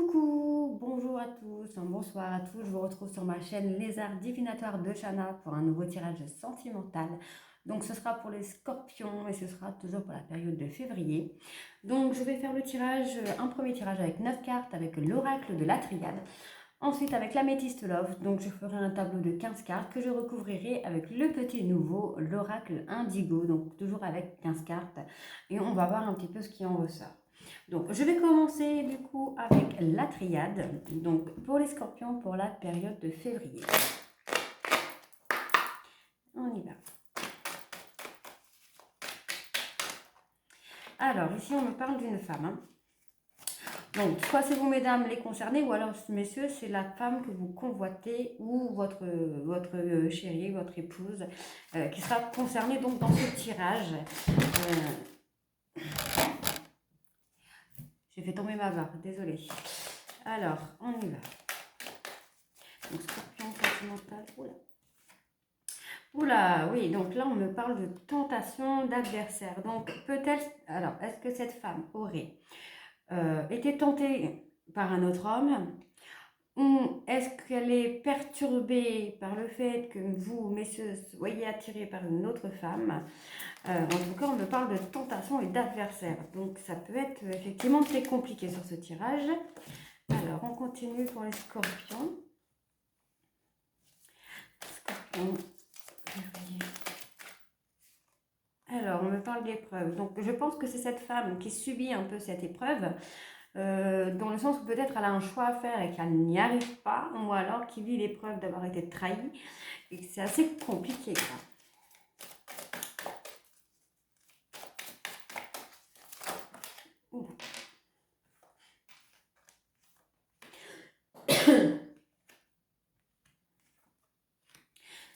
Coucou, bonjour à tous, bonsoir à tous, je vous retrouve sur ma chaîne Lézard Divinatoire de Shana pour un nouveau tirage sentimental. Donc ce sera pour les scorpions et ce sera toujours pour la période de février. Donc je vais faire le tirage, un premier tirage avec 9 cartes avec l'oracle de la triade. Ensuite avec l'améthyste love, donc je ferai un tableau de 15 cartes que je recouvrirai avec le petit nouveau, l'oracle indigo, donc toujours avec 15 cartes. Et on va voir un petit peu ce qui en ressort. Donc, je vais commencer du coup avec la triade, donc pour les scorpions pour la période de février. On y va. Alors, ici, on me parle d'une femme. Hein. Donc, soit c'est vous, mesdames, les concernés, ou alors, messieurs, c'est la femme que vous convoitez ou votre chérie, votre épouse, qui sera concernée donc dans ce tirage. J'ai fait tomber ma barre, désolée. Alors, on y va. Donc, scorpion continental, oula. Oula, oui, donc là, on me parle de tentation d'adversaire. Donc, peut-être, alors, est-ce que cette femme aurait été tentée par un autre homme ou est-ce qu'elle est perturbée par le fait que vous, messieurs, soyez attirés par une autre femme en tout cas, on me parle de tentation et d'adversaire. Donc, ça peut être effectivement très compliqué sur ce tirage. Alors, on continue pour les scorpions. Scorpion, février. Alors, on me parle d'épreuve. Donc, je pense que c'est cette femme qui subit un peu cette épreuve, dans le sens où peut-être elle a un choix à faire et qu'elle n'y arrive pas, ou alors qui vit l'épreuve d'avoir été trahie, et que c'est assez compliqué, quoi.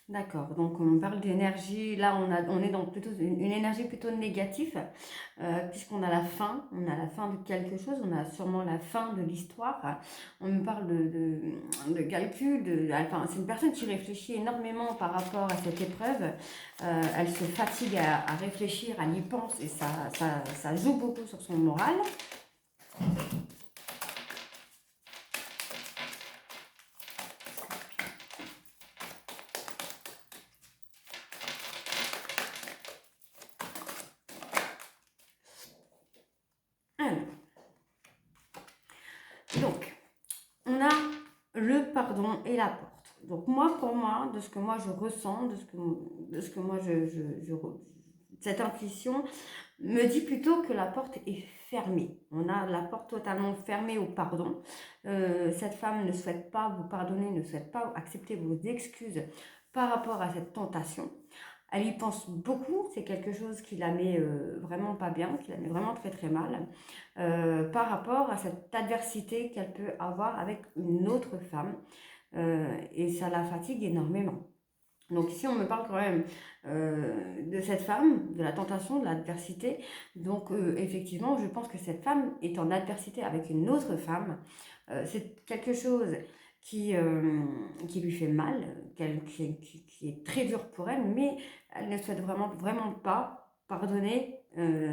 D'accord, donc on parle d'énergie, là on est dans plutôt une énergie plutôt négative, puisqu'on a la fin, on a la fin de quelque chose, on a sûrement la fin de l'histoire. On me parle de calcul, enfin, c'est une personne qui réfléchit énormément par rapport à cette épreuve. Elle se fatigue à réfléchir, elle y pense et ça joue beaucoup sur son moral. Donc, on a le pardon et la porte. Donc moi, pour moi, de ce que moi je ressens, de ce que moi cette intuition me dit plutôt que la porte est fermée. On a la porte totalement fermée au pardon. Cette femme ne souhaite pas vous pardonner, ne souhaite pas accepter vos excuses par rapport à cette tentation. Elle y pense beaucoup, c'est quelque chose qui la met vraiment pas bien, qui la met vraiment très très mal, par rapport à cette adversité qu'elle peut avoir avec une autre femme, et ça la fatigue énormément. Donc ici on me parle quand même de cette femme, de la tentation, de l'adversité, donc effectivement je pense que cette femme est en adversité avec une autre femme, c'est quelque chose qui lui fait mal, qui est très dur pour elle, mais elle ne souhaite vraiment pas pardonner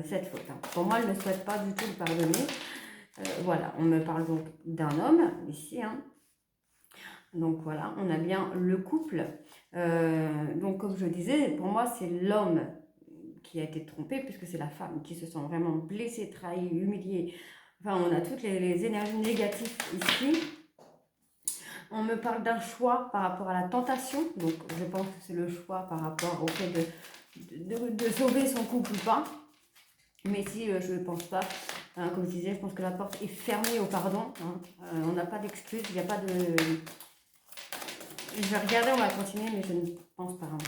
cette faute. Hein. Pour moi, elle ne souhaite pas du tout le pardonner. Voilà, on me parle donc d'un homme ici. Hein. Donc voilà, on a bien le couple. Donc comme je disais, pour moi, c'est l'homme qui a été trompé, puisque c'est la femme qui se sent vraiment blessée, trahie, humiliée. Enfin, on a toutes les énergies négatives ici. On me parle d'un choix par rapport à la tentation. Donc, je pense que c'est le choix par rapport au fait de sauver son couple ou pas. Mais si je ne pense pas, hein, comme je disais, je pense que la porte est fermée au pardon. Hein. On n'a pas d'excuse, il n'y a pas de... Je vais regarder, on va continuer, mais je ne pense pas. Hein.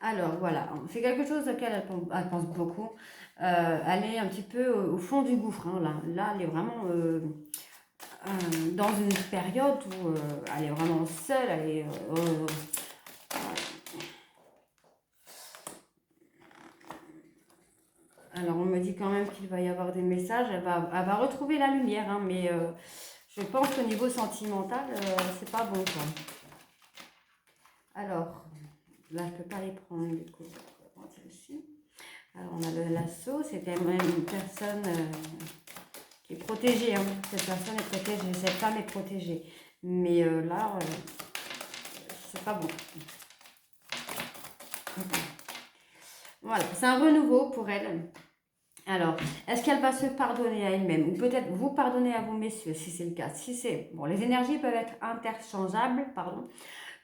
Alors, voilà, c'est quelque chose auquel elle pense beaucoup. Elle est un petit peu au fond du gouffre. Hein, là, elle est vraiment... dans une période où elle est vraiment seule, elle est... alors on me dit quand même qu'il va y avoir des messages, elle va retrouver la lumière, hein, mais je pense qu'au niveau sentimental, c'est pas bon quoi. Alors, là je peux pas les prendre du coup, on va prendre celle-ci. Alors on a le lasso, c'est quand même une personne... protégée, hein. Cette personne est protégée, cette femme est protégée. Mais là, c'est pas bon. Voilà, c'est un renouveau pour elle. Alors, est-ce qu'elle va se pardonner à elle-même? Ou peut-être vous pardonner à vous, messieurs, si c'est le cas. Si c'est... Bon, les énergies peuvent être interchangeables, pardon.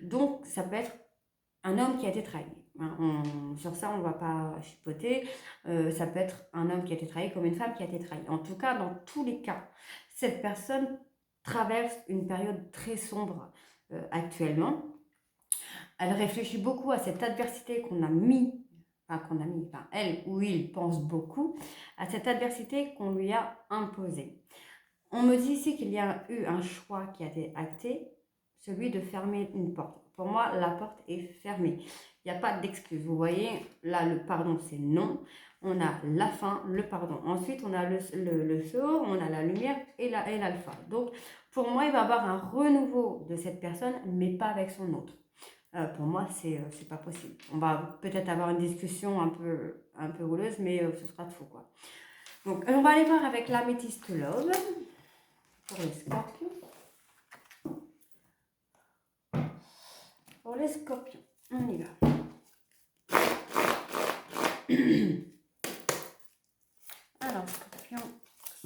Donc, ça peut être un homme qui a été trahi. Sur ça, on ne va pas chipoter. Ça peut être un homme qui a été trahi comme une femme qui a été trahie. En tout cas, dans tous les cas, cette personne traverse une période très sombre actuellement. Elle réfléchit beaucoup à cette adversité elle ou il pense beaucoup à cette adversité qu'on lui a imposée. On me dit ici qu'il y a eu un choix qui a été acté, celui de fermer une porte. Pour moi, la porte est fermée. Il n'y a pas d'excuse. Vous voyez, là, le pardon, c'est non. On a la fin, le pardon. Ensuite, on a le sort, on a la lumière et l'alpha. Donc, pour moi, il va y avoir un renouveau de cette personne, mais pas avec son autre. Pour moi, c'est pas possible. On va peut-être avoir une discussion un peu houleuse, mais ce sera de faux, quoi. Donc, on va aller voir avec l'améthyste love pour les scorpions. Pour les scorpions, on y va. Alors, scorpion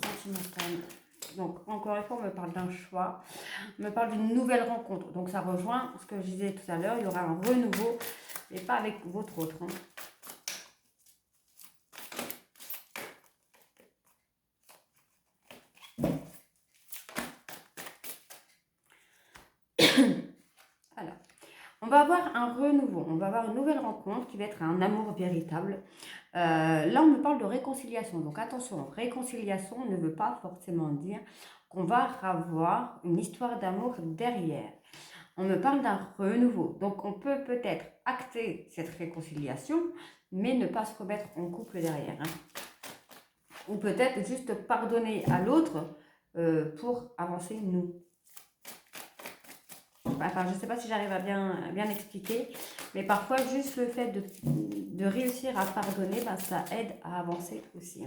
sentimental. Donc, encore une fois, on me parle d'un choix, on me parle d'une nouvelle rencontre. Donc, ça rejoint ce que je disais tout à l'heure, il y aura un renouveau, mais pas avec votre autre. Hein. Alors, on va avoir un renouveau, on va avoir une nouvelle rencontre qui va être un amour véritable. Là, on me parle de réconciliation. Donc, attention, réconciliation ne veut pas forcément dire qu'on va avoir une histoire d'amour derrière. On me parle d'un renouveau. Donc, on peut peut-être acter cette réconciliation, mais ne pas se remettre en couple derrière. Hein. Ou peut-être juste pardonner à l'autre pour avancer nous. Enfin, je ne sais pas si j'arrive à bien expliquer, mais parfois, juste le fait de réussir à pardonner, ça aide à avancer aussi.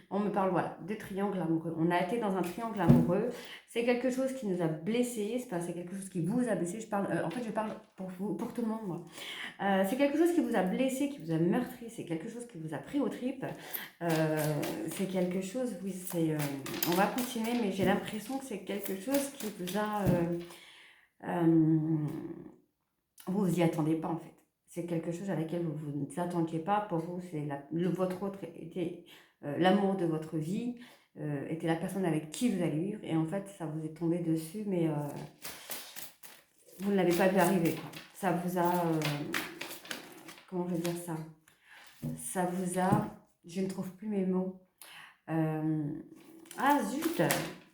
On me parle, voilà, de triangle amoureux. On a été dans un triangle amoureux. C'est quelque chose qui nous a blessés. C'est quelque chose qui vous a blessé. En fait, je parle pour vous, pour tout le monde, moi. C'est quelque chose qui vous a blessé, qui vous a meurtri. C'est quelque chose qui vous a pris aux tripes. C'est quelque chose, oui, on va continuer, mais j'ai l'impression que c'est quelque chose qui vous a... vous y attendez pas, en fait. C'est quelque chose à laquelle vous ne vous attendiez pas. Pour vous, votre autre était l'amour de votre vie, était la personne avec qui vous allez vivre. Et en fait, ça vous est tombé dessus, mais vous ne l'avez pas vu arriver. Quoi. Ça vous a... comment je vais dire ça? Ça vous a... Je ne trouve plus mes mots. Ah zut!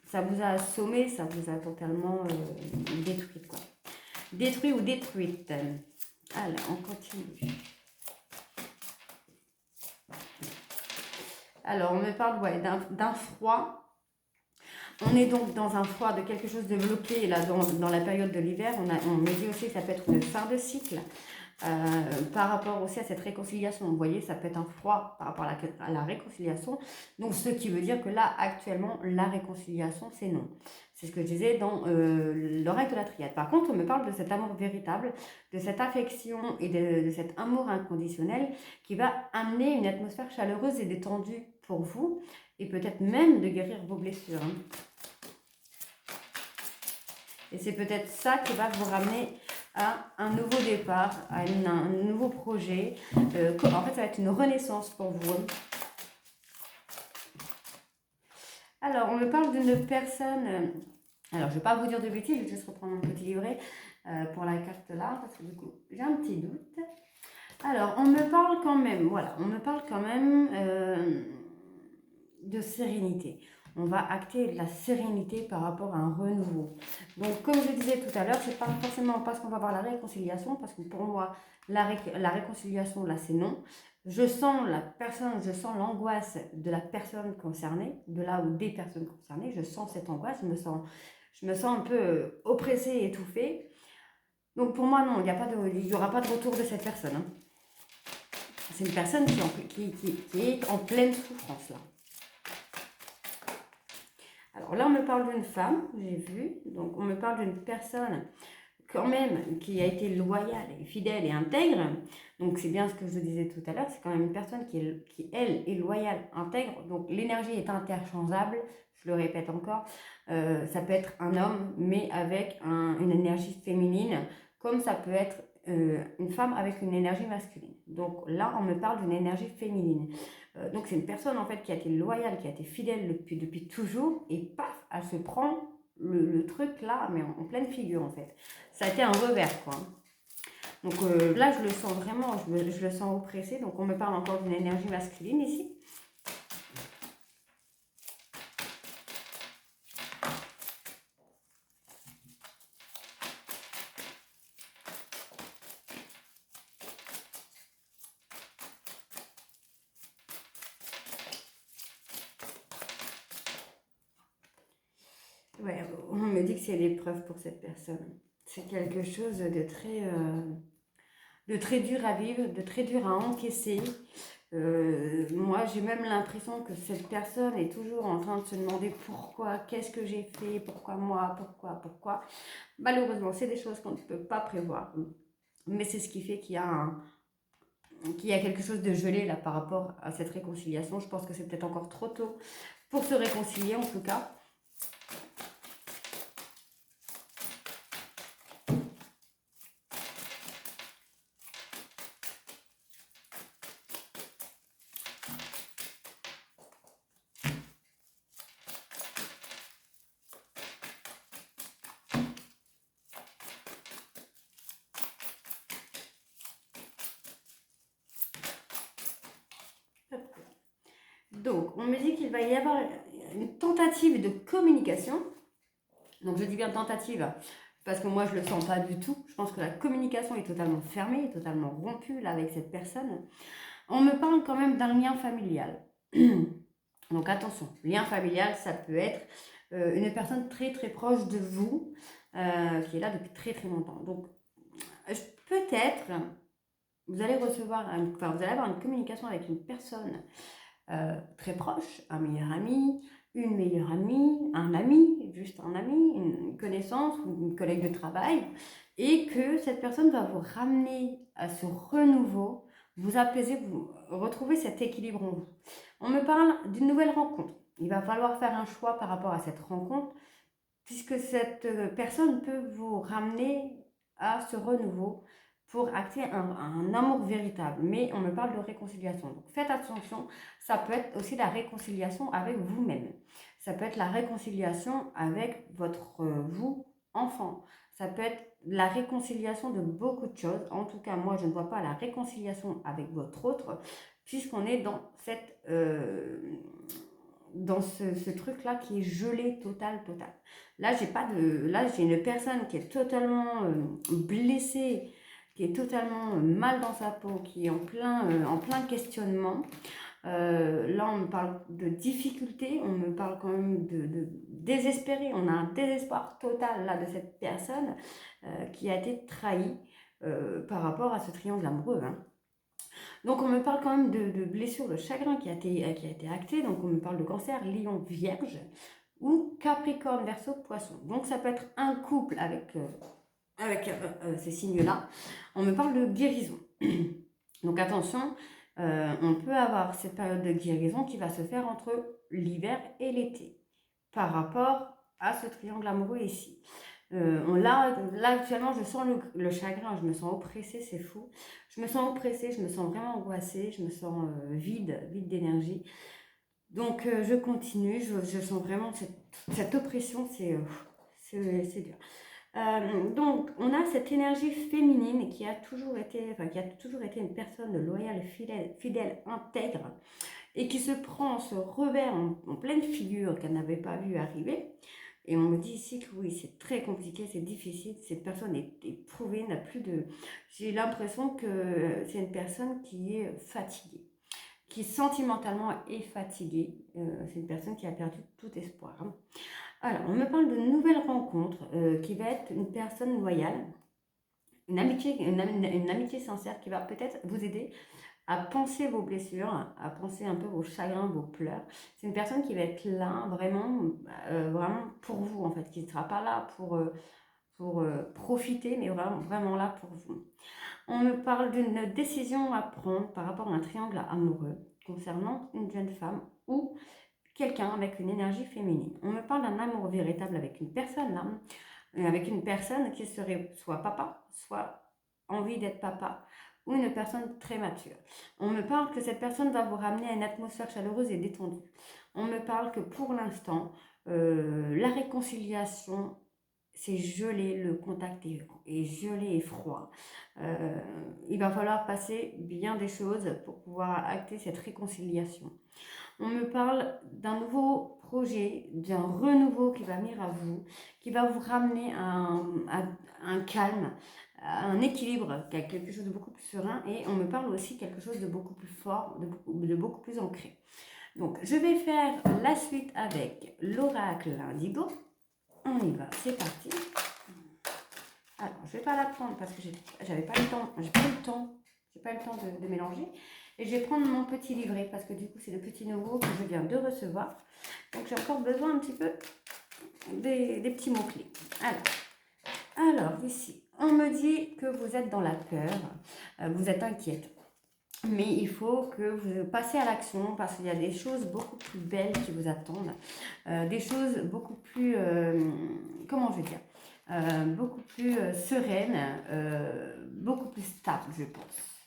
Ça vous a assommé, ça vous a totalement détruite, quoi. Détruit ou détruite. Alors, on continue. Alors, on me parle d'un froid. On est donc dans un froid de quelque chose de bloqué, là, dans la période de l'hiver. On me dit aussi que ça peut être une fin de cycle. Par rapport aussi à cette réconciliation. Vous voyez, ça peut être un froid par rapport à la réconciliation. Donc, ce qui veut dire que là, actuellement, la réconciliation, c'est non. C'est ce que je disais dans l'oracle de la triade. Par contre, on me parle de cet amour véritable, de cette affection et de cet amour inconditionnel qui va amener une atmosphère chaleureuse et détendue pour vous et peut-être même de guérir vos blessures. Et c'est peut-être ça qui va vous ramener à un nouveau départ, à un nouveau projet. En fait, ça va être une renaissance pour vous. Alors, on me parle d'une personne... alors, je ne vais pas vous dire de bêtises, je vais juste reprendre mon petit livret pour la carte là, parce que du coup, j'ai un petit doute. Alors, on me parle quand même, voilà, on me parle quand même de sérénité. On va acter de la sérénité par rapport à un renouveau. Donc, comme je disais tout à l'heure, c'est pas forcément parce qu'on va avoir la réconciliation, parce que pour moi, la réconciliation, là, c'est non. Je sens l'angoisse de la personne concernée, de là ou des personnes concernées. Je sens cette angoisse, je me sens un peu oppressée, étouffée. Donc, pour moi, non, il n'y aura pas de retour de cette personne. Hein. C'est une personne qui est en pleine souffrance, là. Alors là, on me parle d'une femme, j'ai vu, donc on me parle d'une personne quand même qui a été loyale et fidèle et intègre. Donc c'est bien ce que je vous disais tout à l'heure, c'est quand même une personne elle, est loyale, intègre. Donc l'énergie est interchangeable, je le répète encore. Ça peut être un homme, mais avec une énergie féminine, comme ça peut être une femme avec une énergie masculine. Donc là, on me parle d'une énergie féminine. Donc c'est une personne en fait qui a été loyale, qui a été fidèle depuis toujours, et paf, elle se prend le truc là, mais en pleine figure en fait. Ça a été un revers quoi. Donc là, je le sens vraiment, je le sens oppressé. Donc on me parle encore d'une énergie masculine ici. Ouais, on me dit que c'est l'épreuve pour cette personne. C'est quelque chose de très dur à vivre, de très dur à encaisser. Moi, j'ai même l'impression que cette personne est toujours en train de se demander pourquoi, qu'est-ce que j'ai fait, pourquoi moi, pourquoi. Malheureusement, c'est des choses qu'on ne peut pas prévoir. Mais c'est ce qui fait qu'il y a quelque chose de gelé là par rapport à cette réconciliation. Je pense que c'est peut-être encore trop tôt pour se réconcilier en tout cas. Donc, on me dit qu'il va y avoir une tentative de communication. Donc, je dis bien tentative parce que moi, je ne le sens pas du tout. Je pense que la communication est totalement fermée, totalement rompue là, avec cette personne. On me parle quand même d'un lien familial. Donc, attention, lien familial, ça peut être une personne très très proche de vous qui est là depuis très très longtemps. Donc, peut-être, vous allez vous allez avoir une communication avec une personne très proche, un meilleur ami, une meilleure amie, un ami, juste un ami, une connaissance ou une collègue de travail, et que cette personne va vous ramener à ce renouveau, vous apaiser, vous retrouver cet équilibre en vous. On me parle d'une nouvelle rencontre. Il va falloir faire un choix par rapport à cette rencontre, puisque cette personne peut vous ramener à ce renouveau pour acter un amour véritable. Mais on me parle de réconciliation. Donc faites attention, ça peut être aussi la réconciliation avec vous-même. Ça peut être la réconciliation avec votre vous, enfant. Ça peut être la réconciliation de beaucoup de choses. En tout cas, moi, je ne vois pas la réconciliation avec votre autre, puisqu'on est dans ce truc-là qui est gelé total. Là, j'ai une personne qui est totalement blessée, qui est totalement mal dans sa peau, qui est en plein questionnement. Là, on me parle de difficulté, on me parle quand même de désespéré. On a un désespoir total là de cette personne qui a été trahie par rapport à ce triangle amoureux. Hein. Donc on me parle quand même de blessures de chagrin qui a été actée. Donc on me parle de cancer, lion, vierge ou capricorne, verseau, poisson. Donc ça peut être un couple avec ces signes-là. On me parle de guérison. Donc attention, on peut avoir cette période de guérison qui va se faire entre l'hiver et l'été par rapport à ce triangle amoureux ici. Là, actuellement, je sens le chagrin, je me sens oppressée, c'est fou. Je me sens oppressée, je me sens vraiment angoissée, je me sens vide d'énergie. Donc, je continue, je sens vraiment cette oppression, c'est dur. Donc, on a cette énergie féminine qui a toujours été une personne loyale, fidèle, intègre, et qui se prend ce revers en pleine figure qu'elle n'avait pas vu arriver. Et on me dit ici que oui, c'est très compliqué, c'est difficile, cette personne est éprouvée, n'a plus de... J'ai l'impression que c'est une personne qui est fatiguée, qui sentimentalement est fatiguée. C'est une personne qui a perdu tout espoir. Hein. Alors, on me parle de nouvelles rencontres qui va être une personne loyale, une amitié sincère qui va peut-être vous aider à penser vos blessures, à penser un peu vos chagrins, vos pleurs. C'est une personne qui va être là vraiment pour vous en fait, qui ne sera pas là pour profiter, mais vraiment là pour vous. On me parle d'une décision à prendre par rapport à un triangle amoureux concernant une jeune femme ou quelqu'un avec une énergie féminine. On me parle d'un amour véritable avec une personne là, avec une personne qui serait soit papa, soit envie d'être papa, ou une personne très mature. On me parle que cette personne va vous ramener à une atmosphère chaleureuse et détendue. On me parle que pour l'instant, la réconciliation, c'est gelé, le contact est gelé et froid. Il va falloir passer bien des choses pour pouvoir acter cette réconciliation. On me parle d'un nouveau projet, d'un renouveau qui va venir à vous, qui va vous ramener à un calme, à un équilibre, à quelque chose de beaucoup plus serein. Et on me parle aussi quelque chose de beaucoup plus fort, de beaucoup plus ancré. Donc, je vais faire la suite avec l'oracle indigo. On y va, c'est parti. Alors, je ne vais pas la prendre parce que j'avais pas le temps, j'ai pas le temps de mélanger. Et je vais prendre mon petit livret parce que du coup, c'est le petit nouveau que je viens de recevoir. Donc, j'ai encore besoin un petit peu des petits mots-clés. Alors, ici, on me dit que vous êtes dans la peur, vous êtes inquiète. Mais il faut que vous passiez à l'action parce qu'il y a des choses beaucoup plus belles qui vous attendent. Des choses beaucoup plus, comment je vais dire, beaucoup plus sereines, beaucoup plus stables, je pense.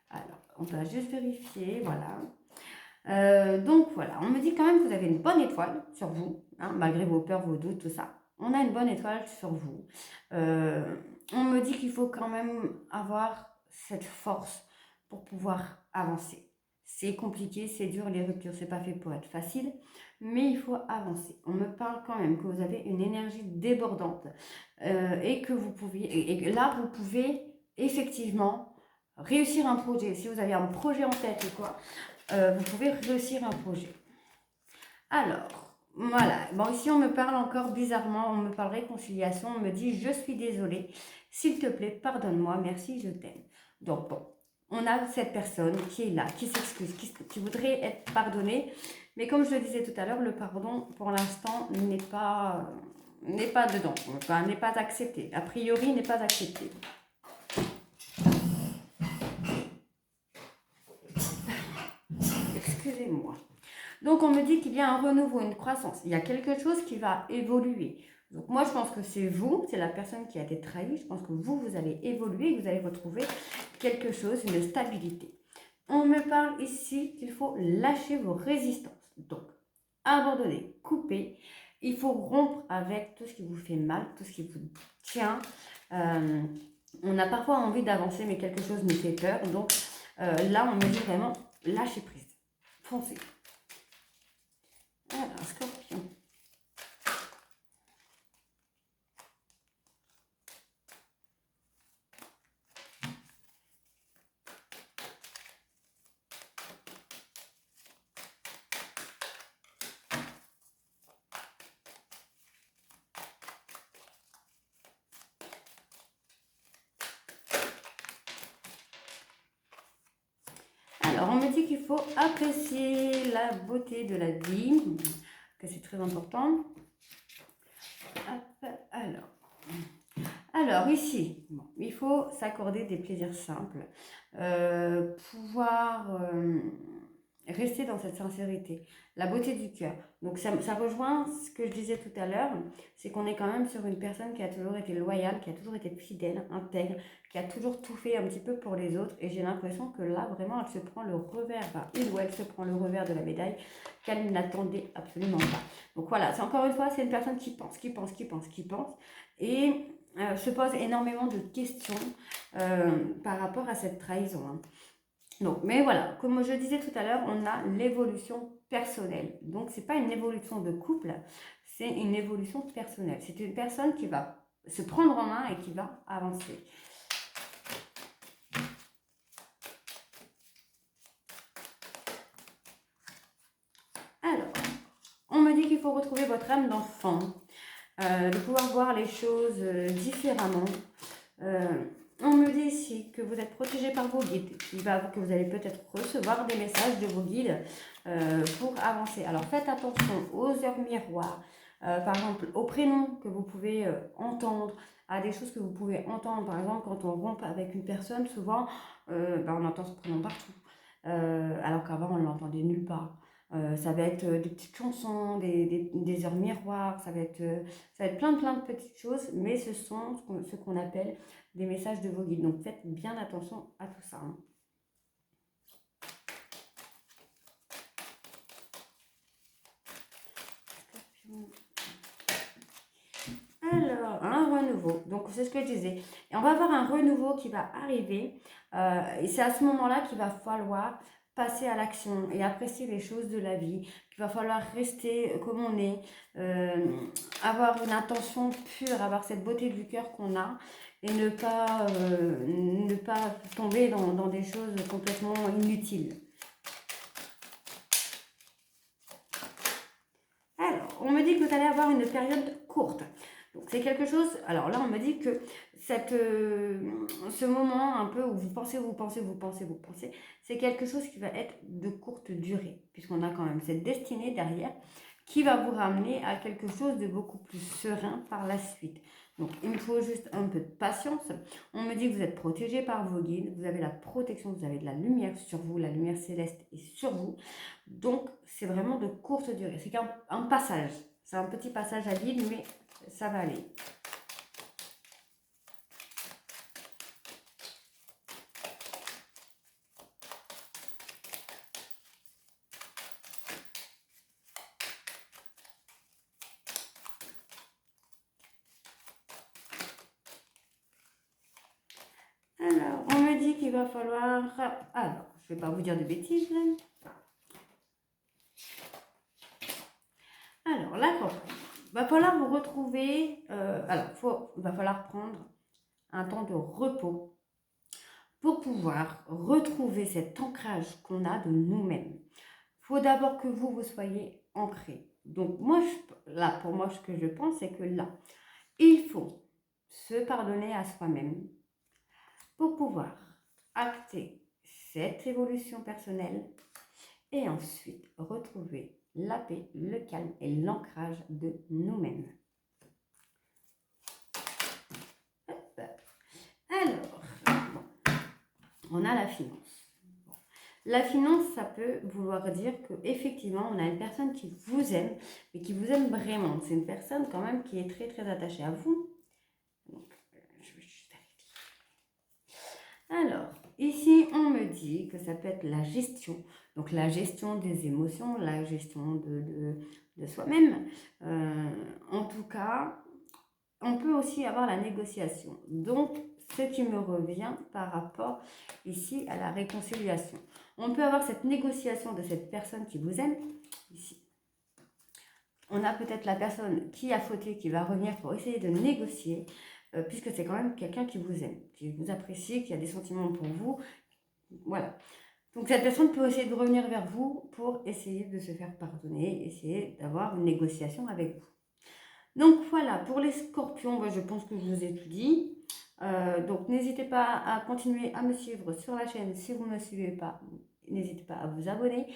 Alors, on va juste vérifier, voilà. Donc voilà, on me dit quand même que vous avez une bonne étoile sur vous, hein, malgré vos peurs, vos doutes, tout ça. On a une bonne étoile sur vous. On me dit qu'il faut quand même avoir cette force pour pouvoir avancer. C'est compliqué, c'est dur, les ruptures, c'est pas fait pour être facile, mais il faut avancer. On me parle quand même que vous avez une énergie débordante et que là, vous pouvez effectivement réussir un projet. Si vous avez un projet en tête ou quoi, vous pouvez réussir un projet. Alors, voilà. Bon, ici, on me parle encore bizarrement, on me parle réconciliation, on me dit « Je suis désolée, s'il te plaît, pardonne-moi, merci, je t'aime ». Donc, bon, on a cette personne qui est là, qui s'excuse, qui voudrait être pardonnée. Mais comme je le disais tout à l'heure, le pardon, pour l'instant, n'est pas dedans, enfin, n'est pas accepté. A priori, n'est pas accepté. Excusez-moi. Donc, on me dit qu'il y a un renouveau, une croissance. Il y a quelque chose qui va évoluer. Donc, moi, je pense que c'est vous, c'est la personne qui a été trahie. Je pense que vous allez évoluer, vous allez retrouver quelque chose, une stabilité. On me parle ici qu'il faut lâcher vos résistances. Donc, abandonner, couper. Il faut rompre avec tout ce qui vous fait mal, tout ce qui vous tient. On a parfois envie d'avancer, mais quelque chose nous fait peur. Donc, là, on me dit vraiment lâcher prise. Foncez. Alors, Scorpion. Alors, on me dit qu'il faut apprécier la beauté de la vie, que c'est très important. Alors ici, bon, il faut s'accorder des plaisirs simples, pouvoir rester dans cette sincérité, la beauté du cœur. Donc ça rejoint ce que je disais tout à l'heure, c'est qu'on est quand même sur une personne qui a toujours été loyale, qui a toujours été fidèle, intègre, qui a toujours tout fait un petit peu pour les autres. Et j'ai l'impression que là, vraiment, elle se prend le revers, enfin, il ou elle se prend le revers de la médaille qu'elle n'attendait absolument pas. Donc voilà, c'est encore une fois, c'est une personne qui pense, et se pose énormément de questions par rapport à cette trahison. Hein. Donc, mais voilà, comme je disais tout à l'heure, on a l'évolution personnelle. Donc, ce n'est pas une évolution de couple, c'est une évolution personnelle. C'est une personne qui va se prendre en main et qui va avancer. Alors, on me dit qu'il faut retrouver votre âme d'enfant, de pouvoir voir les choses différemment. On me dit ici que vous êtes protégé par vos guides, que vous allez peut-être recevoir des messages de vos guides pour avancer. Alors faites attention aux heures miroirs, par exemple aux prénoms que vous pouvez entendre, à des choses que vous pouvez entendre. Par exemple, quand on rompt avec une personne, souvent on entend ce prénom partout, alors qu'avant on ne l'entendait nulle part. Ça va être des petites chansons, des heures miroirs, ça va être plein de petites choses, mais ce sont ce qu'on appelle des messages de vos guides. Donc faites bien attention à tout ça. Hein. Alors, un renouveau. Donc c'est ce que je disais. Et on va avoir un renouveau qui va arriver. Et c'est à ce moment-là qu'il va falloir passer à l'action et apprécier les choses de la vie. Qu'il va falloir rester comme on est, avoir une intention pure, avoir cette beauté du cœur qu'on a et ne pas tomber dans des choses complètement inutiles. Alors, on me dit que vous allez avoir une période courte. Donc c'est quelque chose, alors là on me dit que ce moment un peu où vous pensez, c'est quelque chose qui va être de courte durée, puisqu'on a quand même cette destinée derrière qui va vous ramener à quelque chose de beaucoup plus serein par la suite. Donc il me faut juste un peu de patience. On me dit que vous êtes protégé par vos guides, vous avez la protection, vous avez de la lumière sur vous, la lumière céleste est sur vous. Donc c'est vraiment de courte durée, c'est qu'un passage, c'est un petit passage à vide, mais ça va aller. Alors, on me dit qu'il va falloir... Alors, je ne vais pas vous dire de bêtises. Alors, là, il va falloir vous retrouver... il va falloir prendre un temps de repos pour pouvoir retrouver cet ancrage qu'on a de nous-mêmes. Il faut d'abord que vous soyez ancré. Donc, pour moi, ce que je pense, c'est que là, il faut se pardonner à soi-même pour pouvoir acter cette évolution personnelle et ensuite retrouver la paix, le calme et l'ancrage de nous-mêmes. Alors, on a la finance. La finance, ça peut vouloir dire qu'effectivement, on a une personne qui vous aime, mais qui vous aime vraiment. C'est une personne quand même qui est très très attachée à vous. Donc, je vais juste vérifier. Alors, ici, on me dit que ça peut être la gestion. Donc, la gestion des émotions, la gestion de soi-même. En tout cas, on peut aussi avoir la négociation. Donc, ce qui me revient par rapport ici à la réconciliation. On peut avoir cette négociation de cette personne qui vous aime, ici. On a peut-être la personne qui a fauté, qui va revenir pour essayer de négocier, puisque c'est quand même quelqu'un qui vous aime, qui vous apprécie, qui a des sentiments pour vous. Voilà. Donc cette personne peut essayer de revenir vers vous pour essayer de se faire pardonner, essayer d'avoir une négociation avec vous. Donc voilà, pour les scorpions, je pense que je vous ai tout dit. Donc n'hésitez pas à continuer à me suivre sur la chaîne. Si vous ne me suivez pas, n'hésitez pas à vous abonner,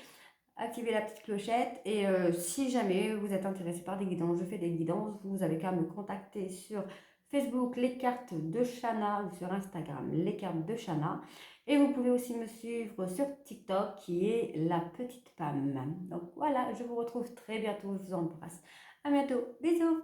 activer la petite clochette. Et si jamais vous êtes intéressé par des guidances, je fais des guidances, vous avez qu'à me contacter sur Facebook, les cartes de Shana, ou sur Instagram, les cartes de Shana. Et vous pouvez aussi me suivre sur TikTok, qui est la petite Pam. Donc voilà, je vous retrouve très bientôt, je vous embrasse. À bientôt, bisous.